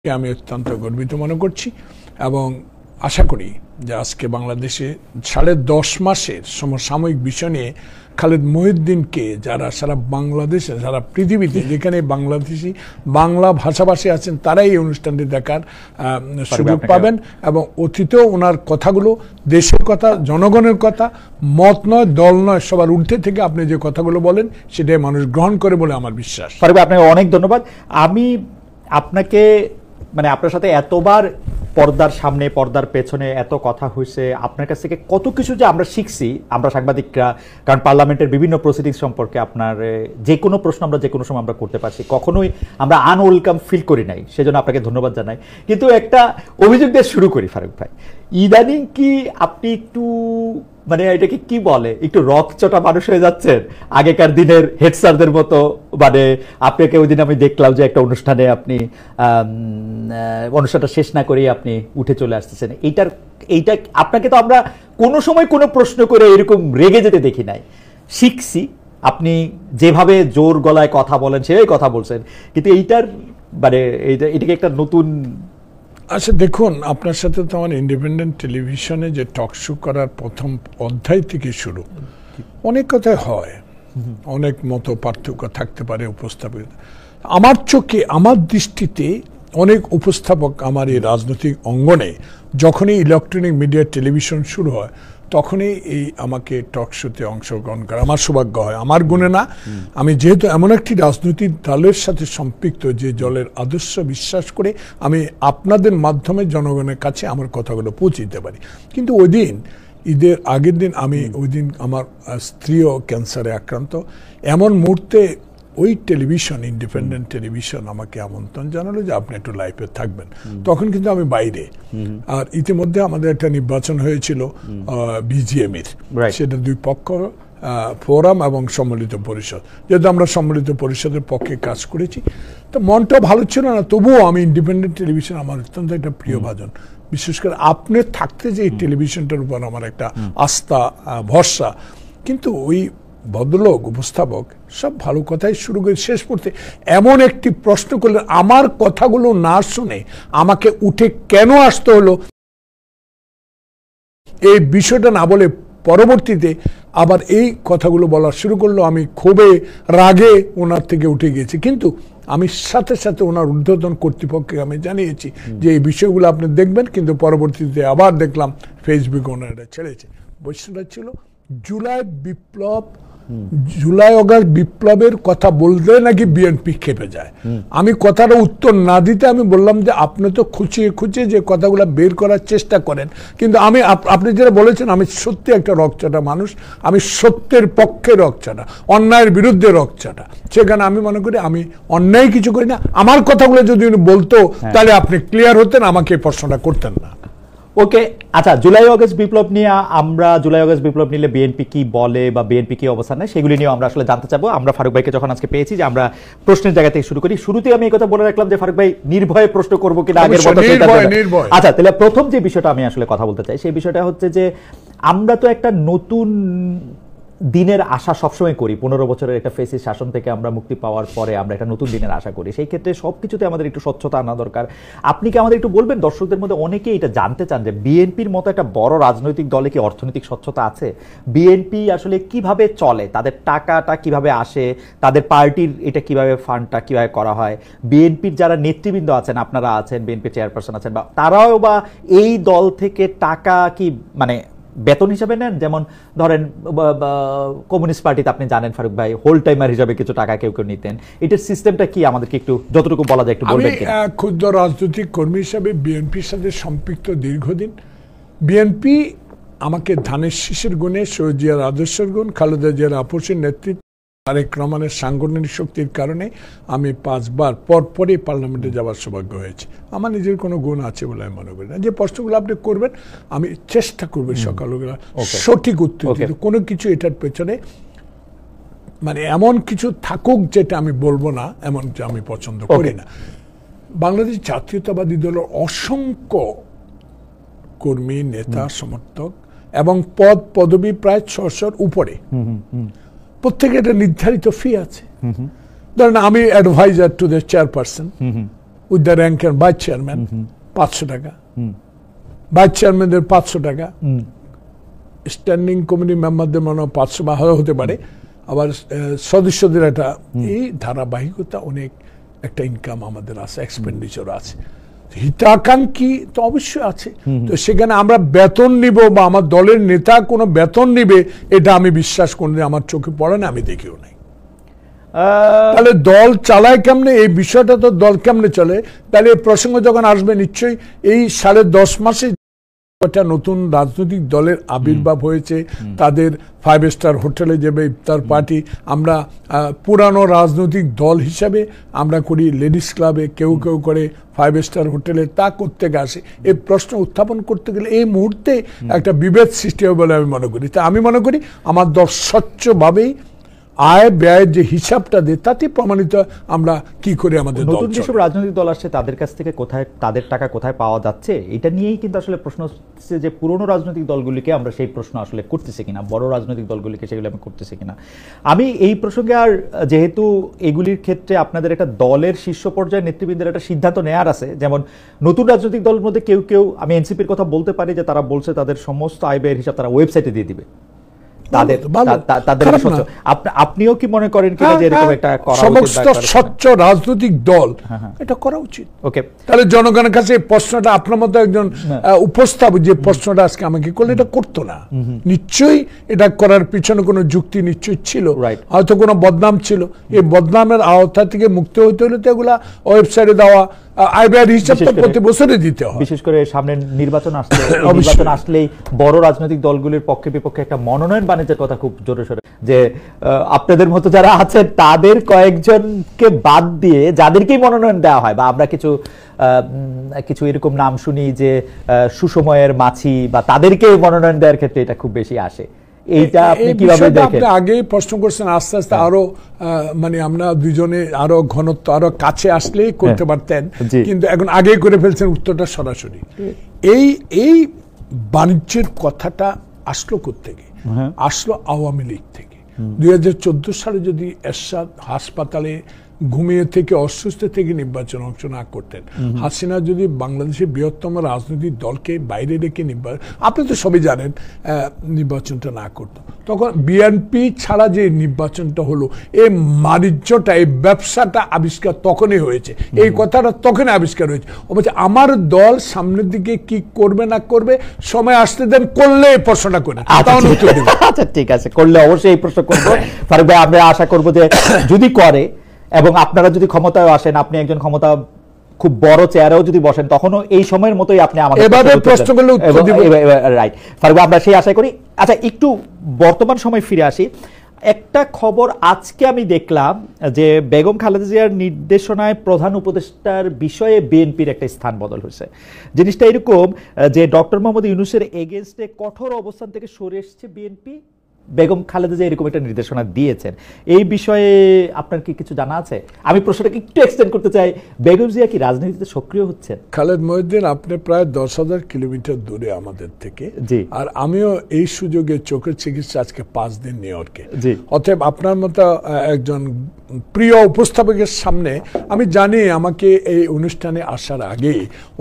আমি অত্যন্ত গর্বিত মনে করছি এবং আশা করি যে আজকে বাংলাদেশে 10.5 মাসের সমসাময়িক বিষয় নিয়ে খালেদ মহিউদ্দিনকে যারা সারা বাংলাদেশে সারা পৃথিবীতে যেখানে বাংলাদেশি বাংলা ভাষাভাষী আছেন তারাই এই অনুষ্ঠানটি দেখার সুযোগ পাবেন এবং অতীতেও ওনার কথাগুলো দেশের কথা জনগণের কথা মত নয় দল নয় সবার ঊর্ধ্বে থেকে আপনি যে কথাগুলো বলেন সেটাই মানুষ গ্রহণ করে বলে আমার বিশ্বাস। আপনাকে অনেক ধন্যবাদ। আমি আপনাকে মানে আপনার সাথে এতবার পর্দার সামনে পর্দার পেছনে এত কথা হয়েছে, আপনার কাছ থেকে কত কিছু যে আমরা শিখছি আমরা সাংবাদিকরা, কারণ পার্লামেন্টের বিভিন্ন প্রসিডিংস সম্পর্কে আপনার যে কোনো প্রশ্ন আমরা যে কোনো সময় আমরা করতে পারছি, কখনোই আমরা আনওয়েলকাম ফিল করি নাই, সেজন্য আপনাকে ধন্যবাদ জানাই। কিন্তু একটা অভিযোগ দিয়ে শুরু করি ফারুক ভাই, ইদানিং কি আপনি একটু মানে এটাকে কি বলে একটু রকচটা মানুষ হয়ে যাচ্ছেন আগেকার দিনের হেড স্যারদের মতো? মানে আপনাকে ওই দিন আমি দেখলাম যে একটা অনুষ্ঠানে আপনি অনুষ্ঠানটা শেষ না করেই আপনি উঠে চলে আসতেছেন। এইটা আপনাকে তো আমরা কোনো সময় কোনো প্রশ্ন করে এরকম রেগে যেতে দেখি নাই। শিখছি আপনি যেভাবে জোর গলায় কথা বলেন সেভাবে কথা বলছেন, কিন্তু এইটার মানে এটাকে একটা নতুন। আচ্ছা দেখুন, আপনার সাথে তো আমার ইন্ডিপেন্ডেন্ট টেলিভিশনে যে টক শো করার প্রথম অধ্যায় থেকে শুরু অনেক কথাই হয়, অনেক মতো পার্থক্য থাকতে পারে উপস্থাপক। আমার চোখে আমার দৃষ্টিতে অনেক উপস্থাপক আমার এই রাজনৈতিক অঙ্গনে যখনই ইলেকট্রনিক মিডিয়া টেলিভিশন শুরু হয় তখনই এই আমাকে টক শোতে অংশগ্রহণ করা আমার সৌভাগ্য হয়। আমার গুণে না, আমি যেহেতু এমন একটি রাজনৈতিক দলের সাথে সম্পৃক্ত যে দলের আদর্শ বিশ্বাস করে আমি আপনাদের মাধ্যমে জনগণের কাছে আমার কথাগুলো পৌঁছে দিতে পারি। কিন্তু ওই দিন ঈদের আগের দিন আমি ওই দিন আমার স্ত্রীও ক্যান্সারে আক্রান্ত, এমন মুহূর্তে ওই টেলিভিশন ইন্ডিপেন্ডেন্ট টেলিভিশন আমাকে আমন্ত্রণ জানালো যে আপনি একটু লাইভে থাকবেন। তখন কিন্তু আমি বাইরে, আর ইতিমধ্যে আমাদের একটা নির্বাচন হয়েছিল বিজিএমইর, সেটা দুই পক্ষ ফোরাম এবং সম্মিলিত পরিষদ, যেহেতু আমরা সম্মিলিত পরিষদের পক্ষে কাজ করেছি তো মনটা ভালো ছিল না, তবুও আমি ইন্ডিপেন্ডেন্ট টেলিভিশন আমার অত্যন্ত একটা প্রিয় ভাজন। বিশেষ করে আপনি থাকতে যে এই টেলিভিশনটার উপর আমার একটা আস্থা ভরসা। কিন্তু ওই ভদ্রলোক উপস্থাপক সব ভালো কথাই শুরু করে শেষ করতে এমন একটি প্রশ্ন করলেন, আমার কথাগুলো না শুনে আমাকে উঠে কেন আসতে হলো এই বিষয়টা না বলে পরবর্তীতে আবার এই কথাগুলো বলা শুরু করলো। আমি ক্ষোভে রাগে ওনার থেকে উঠে গিয়েছি, কিন্তু আমি সাথে সাথে ওনার ঊর্ধ্বতন কর্তৃপক্ষকে আমি জানিয়েছি যে এই বিষয়গুলো আপনি দেখবেন। কিন্তু পরবর্তীতে আবার দেখলাম ফেসবুকে ওনারা ছেড়েছে। বৈশিষ্ট্যটা ছিল জুলাই বিপ্লব, জুলাই অগাস্ট বিপ্লবের কথা বলতে নাকি বিএনপি খেপে যায়। আমি কথাটা উত্তর না দিতে আমি বললাম যে আপনি তো খুঁচিয়ে খুঁচিয়ে যে কথাগুলো বের করার চেষ্টা করেন, কিন্তু আমি আপনি যেটা বলেছেন আমি সত্যি একটা রকচাটা মানুষ, আমি সত্যের পক্ষে রকচাটা, অন্যায়ের বিরুদ্ধে রকচাটা। সেখানে আমি মনে করি আমি অন্যায় কিছু করি না, আমার কথাগুলো যদি উনি বলতো তাহলে আপনি ক্লিয়ার হতেন, আমাকে এই প্রশ্নটা করতেন না। ওকে, আচ্ছা, জুলাই অগস্ট বিপ্লব নিয়ে আমরা জুলাই অগস্ট বিপ্লব নিলে বিএনপি কি বলে বা বিএনপি কি অবস্থান নেয় সেগুলি নিয়ে আমরা আসলে জানতে চাবো। আমরা ফারুক ভাইকে যখন আজকে পেয়েছি যে আমরা প্রশ্নের জায়গা থেকে শুরু করি, শুরুতেই আমি এই কথা বলে রাখলাম যে ফারুক ভাই নির্ভয়ে প্রশ্ন করবো কিনা আগের মতো। আচ্ছা, তাহলে প্রথম যে বিষয়টা আমি আসলে কথা বলতে চাই সেই বিষয়টা হচ্ছে যে আমরা তো একটা নতুন দিনের আশা সবসময় করি। 15 বছরের একটা ফেসিস্ট শাসন থেকে আমরা মুক্তি পাওয়ার পরে আমরা একটা নতুন দিনের আশা করি, সেই ক্ষেত্রে সবকিছুতে আমাদের একটু স্বচ্ছতা আনা দরকার। আপনি কি আমাদের একটু বলবেন, দর্শকদের মধ্যে অনেকেই এটা জানতে চান যে বিএনপির মতো একটা বড় রাজনৈতিক দলে কি অর্থনৈতিক স্বচ্ছতা আছে? বিএনপি আসলে কিভাবে চলে, তাদের টাকাটা কিভাবে আসে, তাদের পার্টির এটা কিভাবে ফান্ডটা কিভাবে করা হয়, বিএনপির যারা নেতৃবৃন্দ আছেন, আপনারা আছেন, বিএনপি চেয়ারপারসন আছেন, বা তারাও বা এই দল থেকে টাকা কি মানে বেতন হিসাবে নেন? যেমন ধরেন কমিউনিস্ট পার্টিতে আপনি জানেন ফারুক ভাই হোল টাইমার হিসাবে কিছু টাকা কেউ কেউ নিতেন। এটার সিস্টেমটা কি আমাদেরকে একটু যতটুকু বলা যায় একটু বলবেন? ক্ষুদ্র রাজনৈতিক কর্মী হিসাবে বিএনপির সাথে সম্পৃক্ত দীর্ঘদিন। বিএনপি আমাকে ধানের শীষের গুণে, শহীদ জিয়ার আদর্শের গুণ, খালেদা জিয়ার আপসের নেতৃত্ব, তারেক রহমানের সাংগঠনিক শক্তির কারণে আমি 5 বার পরপরই পার্লামেন্টে যাওয়ার সৌভাগ্য হয়েছে। আমার নিজের কোনো গুণ আছে বলে আমি মনে করি না। যে প্রশ্নগুলো আপনি করবেন আমি চেষ্টা করবো সকালবেলা সঠিক উত্তর দিতে। কোনো কিছু এটার পেছনে মানে এমন কিছু থাকুক যেটা আমি বলবো না, এমন যে আমি পছন্দ করি না। বাংলাদেশ জাতীয়তাবাদী দলের অসংখ্য কর্মী, নেতা, সমর্থক এবং পদ পদবি প্রায় 600-র উপরে, প্রত্যেকের একটা নির্ধারিত ফি আছে। ধরেন আমি adviser to the chairperson, with the rank and vice chairman 500 টাকা, ভাইস চেয়ারম্যানদের 500 টাকা, স্ট্যান্ডিং কমিটি মেম্বারদের মনে হয় 500 বা হতে পারে, আবার সদস্যদের একটা এই ধারাবাহিকতা অনেক একটা ইনকাম আমাদের আছে, এক্সপেন্ডিচার আছে, হিতাকাঙ্ক্ষী তো অবশ্যই আছে। তো সেখানে আমরা বেতন নিব বা আমার দলের নেতা কোনো বেতন নিবে এটা আমি বিশ্বাস করি, আমার চোখে পড়ে না, আমি দেখিও নাই। তাহলে দল চালায় কেমনে, এই বিষয়টা তো দল কেমনে চলে, তাহলে এই প্রসঙ্গ যখন আসবে নিশ্চয়ই এই 10.5 মাসে একটা নতুন রাজনৈতিক দলের আবির্ভাব হয়েছে, তাদের 5 স্টার হোটেলে যাবে ইফতার পার্টি, আমরা পুরানো রাজনৈতিক দল হিসাবে আমরা করি লেডিস ক্লাবে, কেউ কেউ করে 5 স্টার হোটেলে, তা করতে আসে। এই প্রশ্ন উত্থাপন করতে গেলে এই মুহূর্তে একটা বিভেদ সৃষ্টি হবে বলে আমি মনে করি। তা আমি মনে করি আমার দল স্বচ্ছভাবেই আয় ব্যয়ের যে হিসাবটা দেয় তাতে প্রমাণিত আমরা কি করে আমাদের নতুন যেসব রাজনৈতিক দল আসছে তাদের কাছ থেকে কোথায় তাদের টাকা কোথায় পাওয়া যাচ্ছে, এটা নিয়েই কিন্তু আসলে প্রশ্ন হচ্ছে যে পুরনো রাজনৈতিক দলগুলিকে আমরা সেই প্রশ্ন আসলে করতেছি কিনা, বড় রাজনৈতিক দলগুলিকে সেগুলো আমি করতেছি কিনা। আমি এই প্রসঙ্গে আর যেহেতু এগুলির ক্ষেত্রে আপনাদের একটা দলের শীর্ষ পর্যায়ের নেতৃবৃন্দের একটা সিদ্ধান্ত নেওয়ার আছে, যেমন নতুন রাজনৈতিক দলের মধ্যে কেউ কেউ, আমি এনসিপির কথা বলতে পারি যে তারা বলছে তাদের সমস্ত আয় ব্যয়ের হিসাব তারা ওয়েবসাইটে দিয়ে দিবে। আপনিও কি মনে করেন কিনা যে এরকম একটা সমস্ত স্বচ্ছ রাজনৈতিক দল এটা করা উচিত? ওকে, তাহলে জনগণের কাছে এই প্রশ্নটা আপনার মতো একজন উপস্থাপক যে প্রশ্নটা আজকে আমাকে করলে এটা করতো না, নিশ্চয়ই এটা করার পিছনে কোনো যুক্তি নিশ্চয়ই ছিল, হয়তো কোনো বদনাম ছিল। এই বদনামের আওতা থেকে মুক্ত হতে হলে তো এগুলা ওয়েবসাইটে দেওয়া আয় ব্যয়ের হিসাবটা প্রতি বছরে দিতে হয়। বিশেষ করে সামনে নির্বাচন আসলেই বড় রাজনৈতিক দলগুলির পক্ষে বিপক্ষে একটা মনোনয়ন বাণিজ্যের কথা খুব জোরে সোরে, যে আপনাদের মতো যারা আছেন তাদের কয়েকজনকে বাদ দিয়ে যাদেরকেই মনোনয়ন দেওয়া হয়, বা আমরা কিছু এরকম নাম শুনি যে সুসময়ের মাছি বা তাদেরকে মনোনয়ন দেওয়ার ক্ষেত্রে এটা খুব বেশি আসে। এইটা আপনি কিভাবে দেখেন? আপনি আগেই প্রশ্ন করছেন, আস্তে আস্তে আরো মানে আমরা দুজনে আরো ঘনত্ব আরো কাছে আসলেই করতে পারতেন, কিন্তু এখন আগেই করে ফেলছেন উত্তরটা সরাসরি। এই বাণিজ্যের কথাটা আসলো কোত্থেকে? আসলো আওয়ামী লীগ থেকে। 2014 সালে যদি এরশাদ হাসপাতালে ঘুমিয়ে থেকে অসুস্থ থেকে নির্বাচন অংশ না করতেন, হাসিনা যদি বাংলাদেশের বৃহত্তম রাজনৈতিক দলকে বাইরে রেখে আপনি তো সবই জানেন নির্বাচনটা না করতো, তখন বিএনপি ছাড়া যে নির্বাচনটা হলো, এই বাণিজ্যটা এই ব্যবসাটা আবিষ্কার তখনই হয়েছে, এই কথাটা তখনই আবিষ্কার হয়েছে। বলছে আমার দল সামনের দিকে কি করবে না করবে সময় আসতে দেন, করলে এই প্রশ্নটা করে। আচ্ছা ঠিক আছে, করলে অবশ্যই এই প্রশ্ন করবো ফারুক ভাই। আমরা আশা করবো যে যদি করে এবং আপনারা যদি ক্ষমতায় আসেন, আপনি একজন ক্ষমতা খুব বড় চেয়ারেও যদি বসেন, তখনও এই সময়ের মতোই আপনি আমাদের এভাবে প্রশ্ন করলে উত্তর দিব। রাইট ফারুক, আমরা সেই আশা করি। আচ্ছা, একটু বর্তমান সময় ফিরে আসি। একটা খবর আজকে আমি দেখলাম যে বেগম খালেদা জিয়ার নির্দেশনায় প্রধান উপদেষ্টার বিষয়ে বিএনপির একটা স্থান বদল হয়েছে। জিনিসটা এরকম যে ডক্টর মোহাম্মদ ইউনূসের এগেইনস্টে কঠোর অবস্থান থেকে সরে এসেছে বিএনপি, বেগম খালেদা জিয়া এরকম একটা নির্দেশনা দিয়েছেন। এই বিষয়ে আপনার কি কিছু জানা আছে? আমি প্রশ্নটাকে একটু এক্সটেন্ড করতে চাই, বেগম জিয়া কি রাজনীতিতে সক্রিয় হচ্ছেন? খালেদ মহিউদ্দিন আপনি প্রায় 10,000 কিলোমিটার দূরে আমাদের থেকে, আর আমিও এই সুযোগে চোখের চিকিৎসা আজকে 5 দিন নিউ ইয়র্কে। অতএব আপনার মতো একজন প্রিয় উপস্থাপকের সামনে আমি জানি, আমাকে এই অনুষ্ঠানে আসার আগে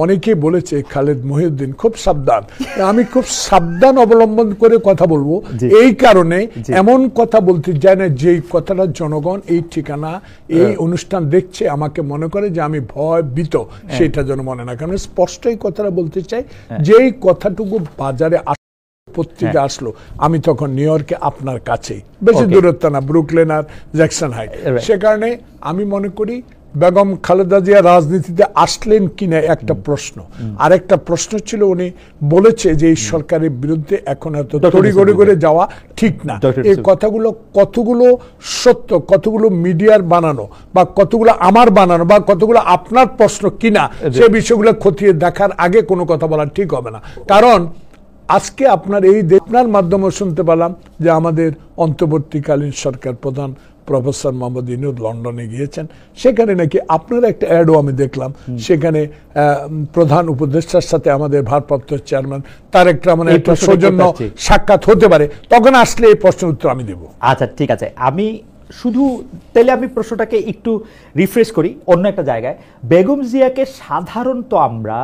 অনেকেই বলেছে খালেদ মহিউদ্দিন খুব সাবধান। আমি খুব সাবধান অবলম্বন করে কথা বলবো, এই কারণে এমন কথা বলতে যায় না যেই কথাটা জনগণ এই ঠিকানা এই অনুষ্ঠান দেখছে আমাকে মনে করে যে আমি ভয়ভীত, সেটা যেন মনে না। কারণ স্পষ্ট এই কথাটা বলতে চাই, যেই কথাটুকু বাজারে পত্রিকা আসলো, আমি তখন নিউ ইয়র্কে আপনার কাছেই, বেশি দূরত্ব না, ব্রুকলেন আর জ্যাকসন হাইট। সে কারণে আমি মনে করি বেগম খালেদা জিয়া রাজনীতিতে আসলেন কিনা একটা প্রশ্ন, আর একটা প্রশ্ন ছিল উনি বলেছে যে এই সরকারের বিরুদ্ধে এখন এত তড়িঘড়ি করে যাওয়া ঠিক না। এই কথাগুলো কতগুলো সত্য, কতগুলো মিডিয়ার বানানো, বা কতগুলো আমার বানানো, বা কতগুলো আপনার প্রশ্ন কিনা, সে বিষয়গুলো খতিয়ে দেখার আগে কোনো কথা বলা ঠিক হবে না। কারণ আজকে আপনার এই আপনার মাধ্যমে শুনতে পেলাম যে আমাদের অন্তর্বর্তীকালীন সরকার প্রধান প্রফেসর মোহাম্মদ ইউনূস লন্ডনে গিয়েছেন, সেখানে নাকি আপনার একটা অ্যাডও আমি দেখলাম, সেখানে প্রধান উপদেষ্টার সাথে আমাদের ভারপ্রাপ্ত চেয়ারম্যান তারেক রহমানের একটা সৌজন্য সাক্ষাৎ হতে পারে, তখন আসলে এই প্রশ্নের উত্তর আমি দেব। আচ্ছা ঠিক আছে, আমি শুধু তাহলে আমি প্রশ্নটাকে একটু রিফ্রেশ করি অন্য একটা জায়গায়। বেগম জিয়াকে সাধারণত আমরা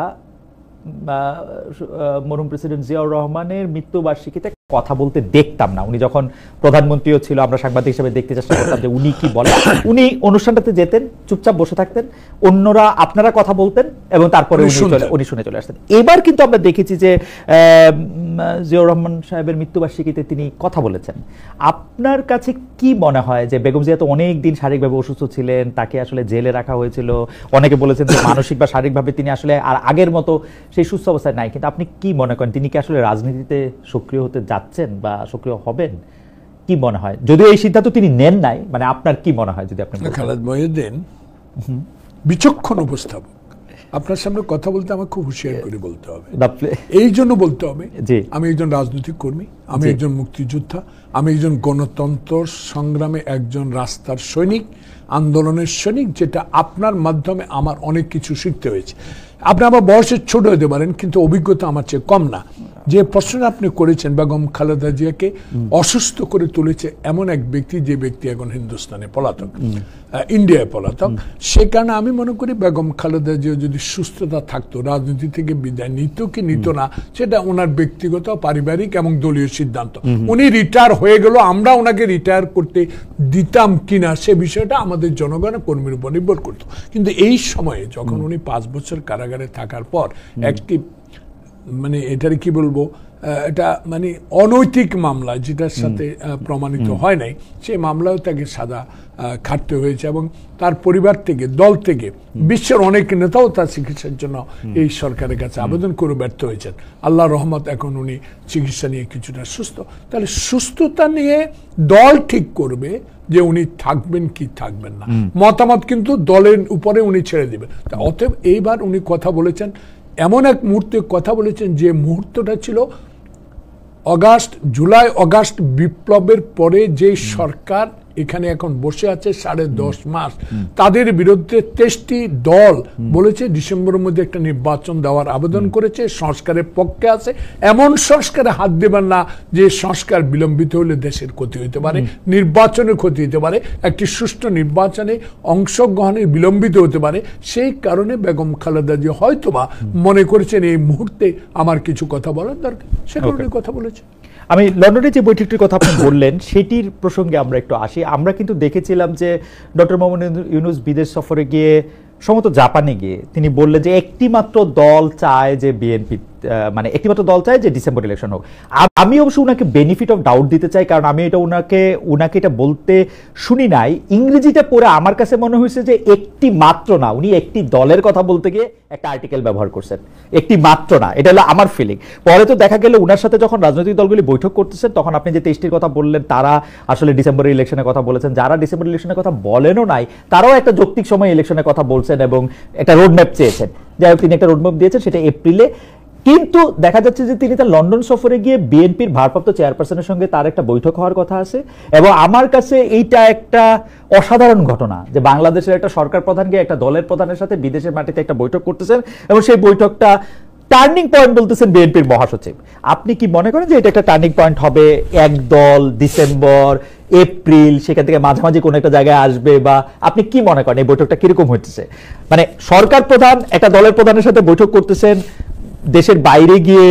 মরহুম প্রেসিডেন্ট জিয়াউর রহমানের মৃত্যুবার্ষিকীতে কথা বলতে দেখতাম না। উনি যখন প্রধানমন্ত্রীও ছিল আমরা সাংবাদিক হিসেবে দেখতে চেষ্টা করতাম যে উনি কি বলেন। উনি অনুষ্ঠানটাতে যেতেন, চুপচাপ বসে থাকতেন, অন্যরা আপনারা কথা বলতেন এবং তারপরে উনি শুনে চলে আসতেন। এবার কিন্তু আমরা দেখেছি যে জিয়াউর রহমান সাহেবের মৃত্যুবার্ষিকীতে তিনি কথা বলেছেন। আপনার কাছে কি মনে হয় যে বেগম জিয়া তো অনেক দিন শারীরিকভাবে অসুস্থ ছিলেন, তাকে আসলে জেলে রাখা হয়েছিল, অনেকে বলেছেন যে মানসিক বা শারীরিকভাবে তিনি আসলে আর আগের মতো সেই সুস্থ অবস্থায় নাই, কিন্তু আপনি কি মনে করেন তিনি কি আসলে রাজনীতিতে সক্রিয় হতে যাচ্ছেন বা সক্রিয় হবেন? কি মনে হয়, যদিও এই সিদ্ধান্ত তিনি নেন নাই, মানে আপনার কি মনে হয় যদি আপনি? খালেদ মহিউদ্দিন বিচক্ষণ উপস্থাপক, আপনার সামনে কথা বলতে আমার খুব হুঁশিয়ার করে বলতে হবে, এই জন্য বলতে হবে আমি একজন রাজনৈতিক কর্মী, আমি একজন মুক্তিযোদ্ধা, আমি একজন গণতন্ত্র সংগ্রামে একজন রাস্তার সৈনিক, আন্দোলনের সৈনিক, যেটা আপনার মাধ্যমে আমার অনেক কিছু শিখতে হয়েছে। আপনি আমার বয়সে ছোট হতে পারেন কিন্তু অভিজ্ঞতা আমার চেয়ে কম না। যে প্রশ্নটা আপনি করেছেন বেগম খালেদা জিয়াকে অসুস্থ করে তুলেছে এমন এক ব্যক্তি, যে ব্যক্তি এখন হিন্দুস্তানে পলাতক, ইন্ডিয়ায় পলাতক, সে কারণে আমি মনে করি বেগম খালেদা জিয়া যদি সুস্থতা থাকতো, রাজনীতি থেকে বিদায় নিত কি নিত না সেটা ওনার ব্যক্তিগত, পারিবারিক এবং দলীয় সিদ্ধান্ত। উনি রিটায়ার হয়ে গেল, আমরা ওনাকে রিটায়ার করতে দিতাম কিনা সে বিষয়টা আমাদের জনগণ কর্মীর উপর নির্ভর করতো। কিন্তু এই সময়ে যখন উনি 5 বছর কারাগারে থাকার পর একটি মানে এটার কি বলবো, এটা মানে অনৈতিক মামলা যেটার সাথে প্রমাণিত হয় নাই, সেই মামলাও তাকে সাজা খাটতে হয়েছে এবং তার পরিবার থেকে, দল থেকে, বিশ্বের অনেক নেতাও তার চিকিৎসার জন্য এই সরকারের কাছে আবেদন করে ব্যর্থ হয়েছেন। আল্লাহ রহমত এখন উনি চিকিৎসা নিয়ে কিছুটা সুস্থ। তাহলে সুস্থতা নিয়ে দল ঠিক করবে যে উনি থাকবেন কি থাকবেন না, মতামত কিন্তু দলের উপরে উনি ছেড়ে দেবেন। অতএব এইবার উনি কথা বলেছেন, এমন এক মুহূর্তে কথা বলেছেন যে মুহূর্তটা ছিল জুলাই অগাস্ট বিপ্লবের পরে যে সরকার এখানে এখন বসে আছে 10.5 মাস, তাদের বিরুদ্ধে 23টি দল বলেছে ডিসেম্বরের মধ্যে একটা নির্বাচন দেওয়ার আবেদন করেছে, সংস্কারের পক্ষে আছে। এমন সংস্কারে হাত দেবেন না যে সংস্কার বিলম্বিত হলে দেশের ক্ষতি হতে পারে, নির্বাচনের ক্ষতি হতে পারে, একটি সুষ্ঠু নির্বাচনে অংশগ্রহণে বিলম্বিত হতে পারে। সেই কারণে বেগম খালেদা জিয়া হয়তোবা মনে করেছেন এই মুহূর্তে আমার কিছু কথা বলার দরকার, সে কারণে কথা বলেছে। আমি লন্ডনে যে বৈঠকটির কথা আপনি বললেন সেটির প্রসঙ্গে আমরা একটু আসি। আমরা কিন্তু দেখেছিলাম যে ডক্টর মোহাম্মদ ইউনূস বিদেশ সফরে গিয়ে, সম্ভবত জাপানে গিয়ে, তিনি বললেন যে একটি মাত্র দল চায় যে বিএনপি, মানে একটি মাত্র দল চায় যে ডিসেম্বর ইলেকশন হোক। আমি অবশ্য উনাকে বেনিফিট অফ ডাউট দিতে চাই, কারণ আমি এটা উনাকে এটা বলতে শুনি নাই। ইংরেজিটা পড়ে আমার কাছে মনে হয়েছে যে একটি মাত্র না, উনি একটি দলের কথা বলতে গিয়ে একটা আর্টিকেল ব্যবহার করছেন, একটি মাত্র না, এটা হলো আমার ফিলিং। পরে তো দেখা গেল উনার সাথে যখন রাজনৈতিক দলগুলি বৈঠক করতেছেন তখন আপনি যে 23টির কথা বললেন তারা আসলে ডিসেম্বর ইলেকশনের কথা বলেছেন, যারা ডিসেম্বর ইলেকশনের কথা বলেনও নাই তারাও একটা যৌক্তিক সময় ইলেকশনের কথা বলছেন এবং একটা রোডম্যাপ চেয়েছেন। যাই হোক, তিনি একটা রোডম্যাপ দিয়েছেন, সেটা এপ্রিলে। কিন্তু দেখা যাচ্ছে যে তিনি তার লন্ডন সফরে গিয়ে বিএনপির ভারপ্রাপ্ত চেয়ারপারসনের সঙ্গে তার একটা বৈঠক হওয়ার কথা আছে এবং আমার কাছে এইটা একটা অসাধারণ ঘটনা যে বাংলাদেশের একটা সরকার প্রধান গিয়ে একটা দলের প্রধানের সাথে বিদেশের মাটিতে একটা বৈঠক করতেছেন এবং সেই বৈঠকটা টার্নিং পয়েন্ট বলতেছেন বিএনপির মহাসচিব। আপনি কি মনে করেন যে এটা একটা টার্নিং পয়েন্ট হবে, এক দল ডিসেম্বর এপ্রিল সেখান থেকে মাঝামাঝি কোন একটা জায়গায় আসবে, বা আপনি কি মনে করেন এই বৈঠকটা কিরকম হচ্ছে? মানে সরকার প্রধান একটা দলের প্রধানের সাথে বৈঠক করতেছেন দেশের বাইরে গিয়ে,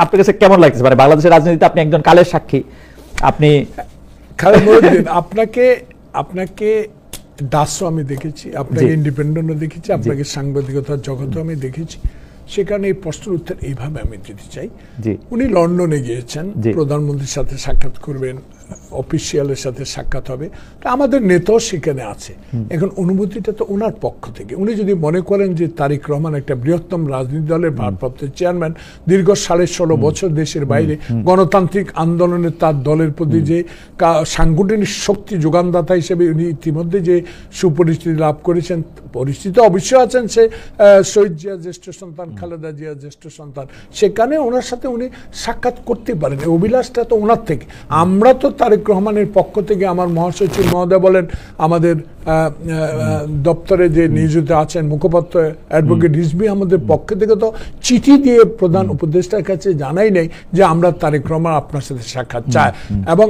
আপনার কাছে কেমন লাগছে? মানে বাংলাদেশের রাজনীতিতে আপনি একজন কালের সাক্ষী, আপনি আপনাকে দাসও আমি দেখেছি, আপনাকে ইন্ডিপেন্ডেন্টও দেখেছি, আপনাকে সাংবাদিকতার জগতেও আমি দেখেছি। সেখানে এই প্রশ্নের উত্তর এইভাবে আমি দিতে চাই, উনি লন্ডনে গিয়েছেন, প্রধানমন্ত্রীর সাথে সাক্ষাৎ করবেন, অফিসিয়ালের সাথে সাক্ষাৎ হবে, আমাদের নেতাও সেখানে আছে। এখন অনুভূতিটা তো ওনার পক্ষ থেকে, উনি যদি মনে করেন যে তারেক রহমান একটা বৃহত্তম রাজনৈতিক দলের ভারপ্রাপ্ত চেয়ারম্যান, দীর্ঘ 16.5 বছর দেশের বাইরে গণতান্ত্রিক আন্দোলনে তার দলের প্রতি যে সাংগঠনিক শক্তি যোগানদাতা হিসেবে উনি ইতিমধ্যে যে সুপরিচিতি লাভ করেছেন, পরিচিত অবশ্যই আছেন, সে শহীদ জিয়া জ্যেষ্ঠ সন্তান, খালেদা জিয়া জ্যেষ্ঠ সন্তান, সেখানে ওনার সাথে উনি সাক্ষাৎ করতে পারেন। অভিলাষটা তো ওনার থেকে। আমরা তো তারেক রহমানের পক্ষ থেকে, আমার মহাসচিব মহোদয় বলেন, আমাদের দপ্তরে যে নিয়োজিত আছেন মুখপাত্র অ্যাডভোকেট রিজভী, আমাদের পক্ষ থেকে তো চিঠি দিয়ে প্রধান উপদেষ্টার কাছে জানাই নেই যে আমরা তারেক রহমান আপনার সাথে সাক্ষাৎ চাই। এবং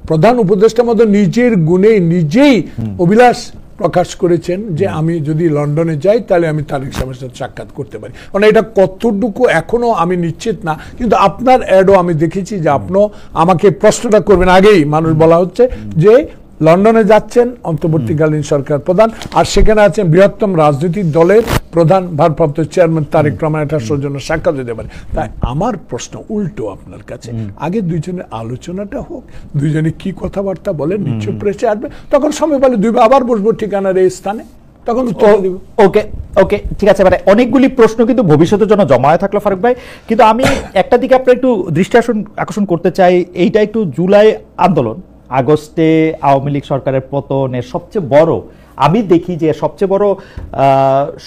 প্রধান উপদেষ্টার মতো নিজের গুণে নিজেই অভিলাষ প্রকাশ করেছেন যে আমি যদি লন্ডনে যাই তাহলে আমি তারেক সাহেবের সাথে সাক্ষাৎ করতে পারি। মানে এটা কতটুকু এখনো আমি নিশ্চিত না, কিন্তু আপনার অ্যাডও আমি দেখেছি যে আপনিও আমাকে প্রশ্নটা করবেন আগেই মানুষ বলা হচ্ছে যে লন্ডনে যাচ্ছেন অন্তর্বর্তীকালীন সরকার প্রধান, আর সেখানে আছেন বৃহত্তম রাজনৈতিক দলের প্রধান ভারপ্রাপ্ত চেয়ারম্যান তারেক রহমান, এটা সৌজন্য সাক্ষাৎ দিতে পারে। তাই আমার প্রশ্ন উল্টো আপনার কাছে, আগে দুইজনের আলোচনাটা হোক, দুইজনে কি কথাবার্তা বলেন, নিশ্চয় প্রেসে আসবে, তখন সময় পেলে দুই আবার বসবো ঠিকানার এই স্থানে, তখন ওকে ওকে ঠিক আছে। মানে অনেকগুলি প্রশ্ন কিন্তু ভবিষ্যতের জন্য জমা হয়ে থাকলো ফারুক ভাই, কিন্তু আমি একটা দিকে আপনার একটু দৃষ্টি আকর্ষণ করতে চাই। এইটা একটু জুলাই আন্দোলন, আগস্টে আওয়ামী লীগ সরকারের পতনের সবচেয়ে বড়, আমি দেখি যে সবচেয়ে বড়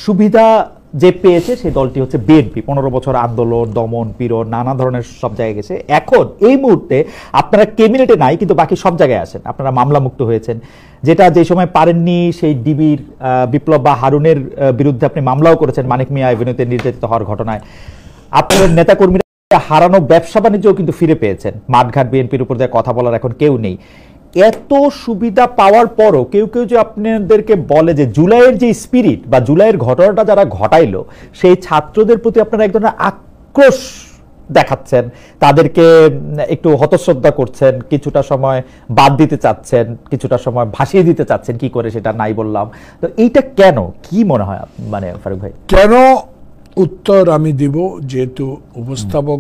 সুবিধা যে পেয়েছে সেই দলটি হচ্ছে বিএনপি। 15 বছর আন্দোলন, দমন পীড়ন, নানা ধরনের সব জায়গায় গেছে। এখন এই মুহূর্তে আপনারা ক্যাবিনেটে নাই, কিন্তু বাকি সব জায়গায় আছেন, আপনারা মামলা মুক্ত হয়েছেন, যেটা যে সময় পারেননি সেই ডিবির বিপ্লব বা হারুনের বিরুদ্ধে আপনি মামলাও করেছেন মানিক মিয়া এভিনিউতে নির্যাতিত হওয়ার ঘটনায়। আপনাদের নেতাকর্মীরা হারানো ব্যবসা বাণিজ্যও কিন্তু ফিরে পেয়েছেন। মাঠঘাট বিএনপির উপর দিয়ে কথা বলার এখন কেউ নেই। এত সুবিধা পাওয়ার পরও কেউ কেউ যে আপনাদেরকে বলে যে জুলাইয়ের যে স্পিরিট বা জুলাইয়ের ঘটনাটা যারা ঘটাইলো সেই ছাত্রদের প্রতি আপনারা এক ধরনের আক্রোশ দেখাচ্ছেন, তাদেরকে একটু হতশ্রদ্ধা করছেন, কিছুটা সময় বাদ দিতে চাচ্ছেন, কিছুটা সময় ভাসিয়ে দিতে চাচ্ছেন, কি করে সেটা নাই বললাম। তো এইটা কেন, কি মনে হয় মানে ফারুক ভাই? কেন উত্তর আমি দিব, যেহেতু উপস্থাপক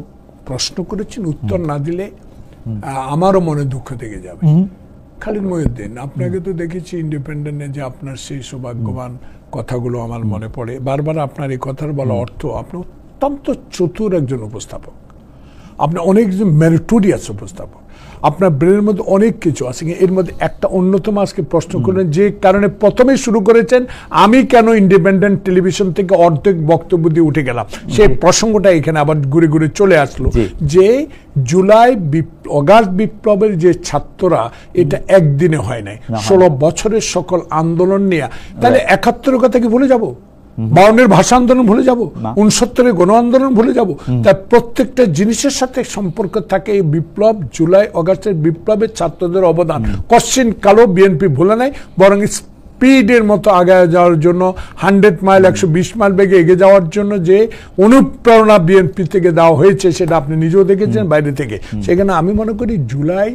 প্রশ্ন করেছেন, উত্তর না দিলে আমারও মনে দুঃখ থেকে যাবে। খালিদ মহিউদ্দিন, আপনাকে তো দেখেছি ইন্ডিপেন্ডেন্টে, যে আপনার সেই সৌভাগ্যবান কথাগুলো আমার মনে পড়ে বারবার। আপনার এই কথার বলা অর্থ, আপনি অত্যন্ত চতুর একজন উপস্থাপক, আপনি অনেক মেরিটোরিয়াস উপস্থাপক, আপনার ব্রেনের মধ্যে অনেক কিছু আছে। এর মধ্যে একটা অন্যতম আজকে প্রশ্ন করলেন, যে কারণে প্রথমেই শুরু করেছেন আমি কেন ইন্ডিপেন্ডেন্ট টেলিভিশন থেকে অর্ধেক বক্তব্য দিয়ে উঠে গেলাম, সেই প্রসঙ্গটা এখানে আবার ঘুরে ঘুরে চলে আসলো। যে জুলাই অগাস্ট বিপ্লবের যে ছাত্ররা, এটা একদিনে হয় নাই, 16 বছরের সকল আন্দোলন নিয়ে, তাহলে 71-এর কথা কি ভুলে যাব? 52-এর ভাষা আন্দোলন ভুলে যাব? 69-এর গণ আন্দোলন ভুলে যাব? তার প্রত্যেকটা জিনিসের সাথে সম্পর্ক থাকে এই বিপ্লব, জুলাই অগাস্টের বিপ্লবের ছাত্রদের অবদান কশ্চিন কালো বিএনপি ভুলে নাই, বরং স্পিডের মতো আগে যাওয়ার জন্য 100 মাইল 120 মাইল বেগে এগিয়ে যাওয়ার জন্য যে অনুপ্রেরণা বিএনপি থেকে দেওয়া হয়েছে, সেটা আপনি নিজেও দেখেছেন বাইরে থেকে। সেখানে আমি মনে করি জুলাই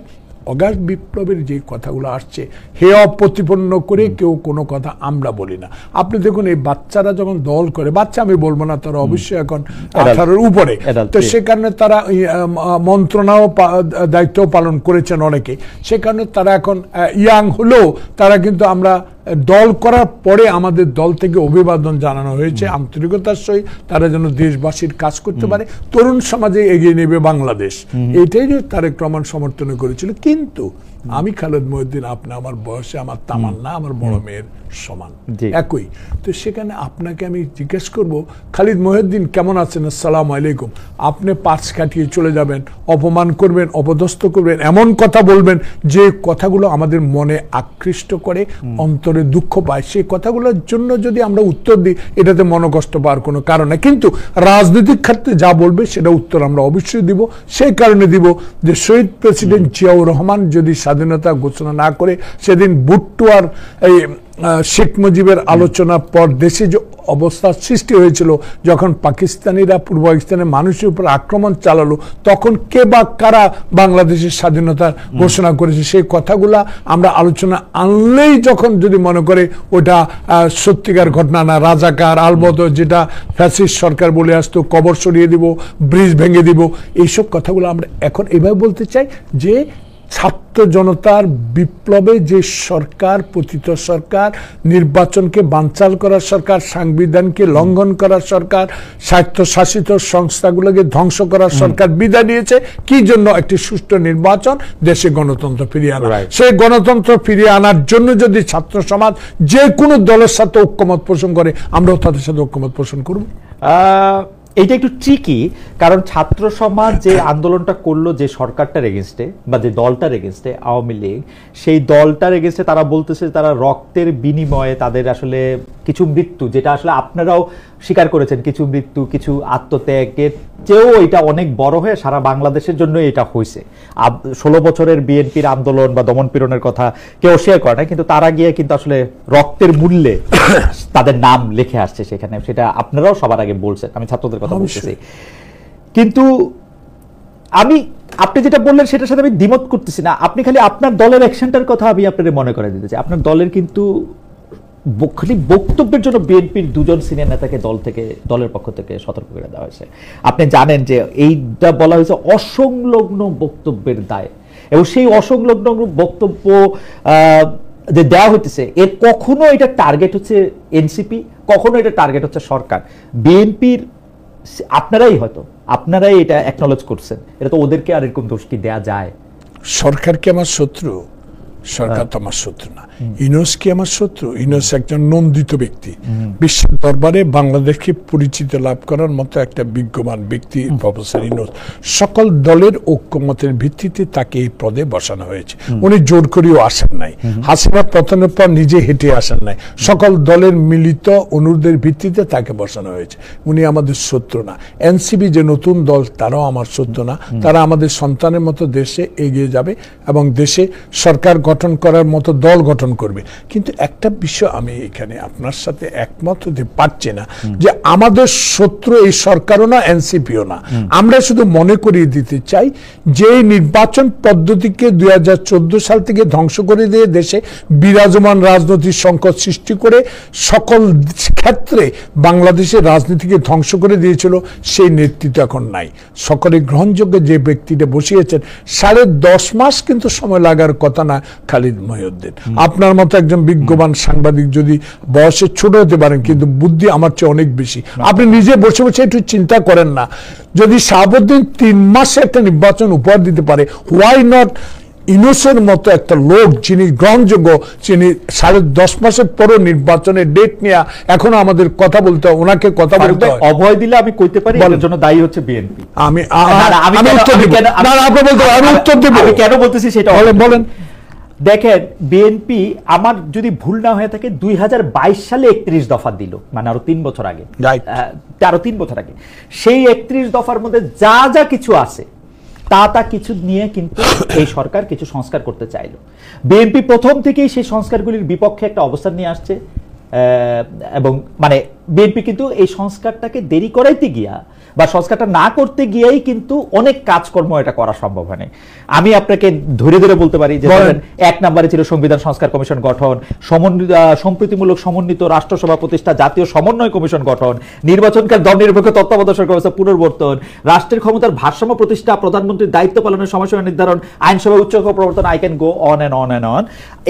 অগাস্ট বিপ্লবের যে কথাগুলো আসছে, হেয় প্রতিপন্ন করে কেউ কোনো কথা আমরা বলি না। আপনি দেখুন, এই বাচ্চারা যখন দল করে, বাচ্চা আমি বলবো না, তারা অবশ্যই এখন 18-এর উপরে, তো সে কারণে তারা মন্ত্রণাও দায়িত্ব পালন করেছেন অনেকে, সে কারণে তারা এখন ইয়াং হলেও তারা কিন্তু আমরা দল করার পরে আমাদের দল থেকে অভিবাদন জানানো হয়েছে আন্তরিকতার সহিত, তারা যেন দেশবাসীর কাজ করতে পারে, তরুণ সমাজে এগিয়ে নেবে বাংলাদেশ, এটাই তারেক রহমান সমর্থন করেছিল। কিন্তু আমি খালেদ মহিউদ্দিন, আপনি আমার বয়সে আমার তামান্না আমার বড় মেয়ের সমান, একই। তো সেখানে আপনাকে আমি জিজ্ঞেস করব, খালিদ মহিউদ্দিন কেমন আছেন? আসসালামু আলাইকুম। আপনি পাশ কাটিয়ে চলে যাবেন, অপমান করবেন, অপদস্থ করবেন, এমন কথা বলবেন যে কথাগুলো আমাদের মনে আকৃষ্ট করে, অন্তরে দুঃখ পায়। সেই কথাগুলোর জন্য যদি আমরা উত্তর দিই, এটাতে মনোকষ্ট পাওয়ার কোনো কারণ নেই। কিন্তু রাজনৈতিক ক্ষেত্রে যা বলবে সেটা উত্তর আমরা অবশ্যই দিব। সেই কারণে দিব যে শহীদ প্রেসিডেন্ট জিয়াউর রহমান যদি স্বাধীনতা ঘোষণা না করে, সেদিন ভুট্টো আর এই শেখ মুজিবের আলোচনার পর দেশে যে অবস্থার সৃষ্টি হয়েছিল, যখন পাকিস্তানিরা পূর্ব পাকিস্তানের মানুষের উপর আক্রমণ চালালো, তখন কে বা কারা বাংলাদেশের স্বাধীনতার ঘোষণা করেছে, সেই কথাগুলা আমরা আলোচনা আনলেই যখন যদি মনে করে ওটা সত্যিকার ঘটনা না, রাজাকার আলবদর যেটা ফ্যাসিস্ট সরকার বলে আসতো, কবর সরিয়ে দিব, ব্রিজ ভেঙে দিব, এইসব কথাগুলো আমরা এখন এভাবে বলতে চাই যে ছাত্র জনতার বিপ্লবে যে সরকার, পতিত সরকার, নির্বাচনকে বানচাল করার সরকার, সংবিধানকে লঙ্ঘন করার সরকার, স্বায়ত্তশাসিত সংস্থাগুলোকে ধ্বংস করার সরকার বিদায় নিয়েছে, কি জন্য? একটি সুষ্ঠু নির্বাচন, দেশে গণতন্ত্র ফিরিয়ে আনা। সেই গণতন্ত্র ফিরিয়ে আনার জন্য যদি ছাত্র সমাজ যে কোনো দলের সাথে ঐক্যমত পোষণ করে, আমরাও তাদের সাথে ঐক্যমত পোষণ করব। এইটা একটু ট্রিকি, কারণ ছাত্র সমাজ যে আন্দোলনটা করলো যে সরকারটার এগেনস্টে বা যে দলটার এগেনস্টে, আওয়ামী লীগ, সেই দলটার এগেনস্টে তারা বলতেছে তারা রক্তের বিনিময়ে তাদের আসলে কিছু মৃত্যু, যেটা আসলে আপনারাও স্বীকার করেছেন, কিছু মৃত্যু, কিছু আত্মত্যাগের চেয়েও এটা অনেক বড় হয়ে সারা বাংলাদেশের জন্য এটা হয়েছে। 16 বছরের বিএনপির আন্দোলন বা দমন পীড়নের কথা কেউ শেয়ার করে না, কিন্তু তারা গিয়ে কিন্তু আসলে রক্তের মূল্যে তাদের নাম লিখে আসছে সেখানে, সেটা আপনারাও সবার আগে বলছেন, আমি ছাত্রদের কথা বলতেছি। কিন্তু আপনি যেটা বললেন সেটার সাথে আমি দ্বিমত করতেছি না, আপনি খালি আপনার দলের অ্যাকশনটার কথা আমি আপনাদের মনে করে দিতে চাই। আপনার দলের কিন্তু খালি বক্তব্যের জন্য বিএনপির 2জন সিনিয়র নেতাকে দলের পক্ষ থেকে সতর্ক করে দেওয়া হয়েছে। আপনি জানেন যে এইটা বলা হয়েছে অসংলগ্ন বক্তব্যের দায়, এবং সেই অসংলগ্ন বক্তব্য যে দেওয়া হইতেছে এর কখনো এটা টার্গেট হচ্ছে এনসিপি, কখনো এটা টার্গেট হচ্ছে সরকার। বিএনপির আপনারাই এটা অ্যাকনলেজ করছেন, এটা তো ওদেরকে আর এরকম দোষ কি দেয়া যায়? সরকার কি আমার শত্রু? সরকার তো আমার শত্রু না। ইউনূস কি আমার শত্রু? ইউনূস একজন নন্দিত ব্যক্তি, বিশ্বের দরবারে বাংলাদেশকে পরিচিত লাভ করার মতো একটা বিজ্ঞমান ব্যক্তি প্রফেসর ইউনূস। সকল দলের ঐক্যমতের ভিত্তিতে তাকে এই পদে বসানো হয়েছে। উনি জোর করেও আসেন নাই, হাসিনা পতনের পর নিজে হেঁটে আসেন নাই, সকল দলের মিলিত অনুরোধের ভিত্তিতে তাকে বসানো হয়েছে। উনি আমাদের শত্রু না। এনসিপি যে নতুন দল, তারাও আমার শত্রু না। তারা আমাদের সন্তানের মতো দেশে এগিয়ে যাবে এবং দেশে সরকার গঠন করার মতো দল গঠন করবে। কিন্তু একটা বিষয় আমি এখানে আপনার সাথে একমত হতে পারছি না, যে আমাদের শত্রু এই সরকারও না, এনসিপিও না। আমরা শুধু মনে করিয়ে দিতে চাই যে নির্বাচন পদ্ধতিকে 2014 সাল থেকে ধ্বংস করে দিয়ে দেশে বিরাজমান রাজনৈতিক সংকট সৃষ্টি করে সকল ক্ষেত্রে বাংলাদেশের রাজনীতিকে ধ্বংস করে দিয়েছিল, সেই নেতৃত্ব এখন নাই। সকলে গ্রহণযোগ্য যে ব্যক্তিটা বসিয়েছেন, 10.5 মাস কিন্তু সময় লাগার কথা না খালিদ মহিউদ্দিন। আপনার মতো একজন বিজ্ঞবান সাংবাদিক যদি বয়সে ছোট হতে পারেন, কিন্তু বুদ্ধি আমার চেয়ে অনেক বেশি। আপনি নিজে বসে বসে একটু চিন্তা করেন না, যদি শাহাবুদ্দিন 3 মাসে একটা নির্বাচন উপহার দিতে পারে, হোয়াই নট ইউনূসের মতো একটা লোক যিনি গ্রহণযোগ্য, যিনি 10.5 মাসের পরও নির্বাচনের ডেট নিয়ে এখনো আমাদের কথা বলতে হয়, ওনাকে কথা বলতে হয়। অভয় দিলে আমি কইতে পারি এর জন্য দায়ী হচ্ছে বিএনপি। আমি উত্তর দেব না, আপনি বলতে আমি উত্তর দেব। আমি কেন বলতেছি সেটা বলেন। দেখেন, বিএনপি আমার যদি ভুল না হয়ে থাকে 2022 সালে 31 দফা দিল, মানে আরো 3 বছর আগে, আরো 3 বছর আগে। সেই 31 দফার মধ্যে যা যা কিছু আছে তা কিছু নিয়ে কিন্তু এই সরকার কিছু সংস্কার করতে চাইল। বিএনপি প্রথম থেকেই সেই সংস্কারগুলির বিপক্ষে একটা অবস্থান নিয়ে আসছে, এবং মানে বিএনপি কিন্তু এই সংস্কারটাকে দেরি করাইতে গিয়া বা সংস্কারটা না করতে গিয়েই কিন্তু অনেক কাজকর্ম এটা করা সম্ভব হয়। আমি আপনাকে ধরে ধরে বলতে পারি যে 1 নম্বরে ছিল সংবিধান সংস্কার কমিশন গঠন, সম্প্রীতিমূলক সমন্বিত রাষ্ট্রসভা প্রতিষ্ঠা, জাতীয় সমন্বয় কমিশন গঠন, নির্বাচনকাল দল নিরপেক্ষ তত্ত্বাবধায়ক সরকার ব্যবস্থা পুনর্বর্তন, রাষ্ট্রের ক্ষমতার ভারসাম্য প্রতিষ্ঠা, প্রধানমন্ত্রীর দায়িত্ব পালনের সময়সীমা নির্ধারণ, আইনসভা উচ্চ প্রবর্তন, I can go on and on and on.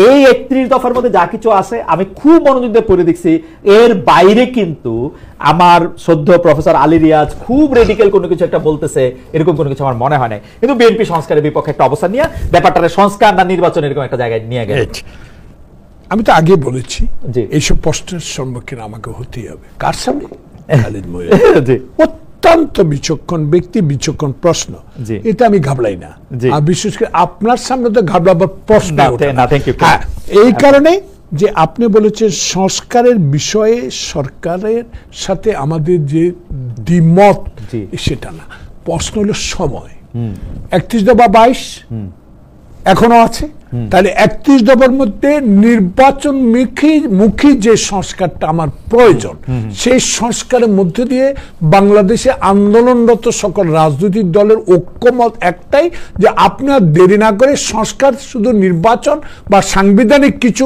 এই 31 দফার মধ্যে যা কিছু আছে আমি খুব মনোযোগ দিয়ে পড়ে দেখছি, এর বাইরে কিন্তু আমার শ্রদ্ধেয় প্রফেসর আলী রিয়াজ খুব রেডিক্যাল কোনো কিছু একটা বলতেছে, এরকম কোনো কিছু আমার মনে হয় না। কিন্তু বিএনপি সংস্কারের বিপক্ষে একটা অবস্থান নিয়ে ব্যাপারটারে সংস্কার না নির্বাচন এরকম একটা জায়গায় নিয়ে গেছে। আমি তো আগে বলেছি এইসব প্রশ্নের সম্মুখীন আমাকে হতেই হবে। কার সামনে? খালিদ মহিউদ্দিন। অত্যন্ত বিচক্ষণ ব্যক্তি, বিচক্ষণ প্রশ্ন, এটা আমি ঘাবড়াই না। আর বিশেষ করে আপনার সামনে তো ঘাবড়াবার প্রশ্ন না। এই কারণে যে আপনি বলেছেন সংস্কারের বিষয়ে সরকারের সাথে আমাদের যে দ্বিমত, সেটা না। প্রশ্ন হলো সময়। 31 দফা 22 এখনো আছে, তাহলে 31 দফার মধ্যে নির্বাচন মুখী যে সংস্কারটা আমার প্রয়োজন, সেই সংস্কারের মধ্য দিয়ে বাংলাদেশে আন্দোলনরত সকল রাজনৈতিক দলের ঐক্যমত একটাই, যে আপনার দেরি না করে সংস্কার শুধু নির্বাচন বা সাংবিধানিক কিছু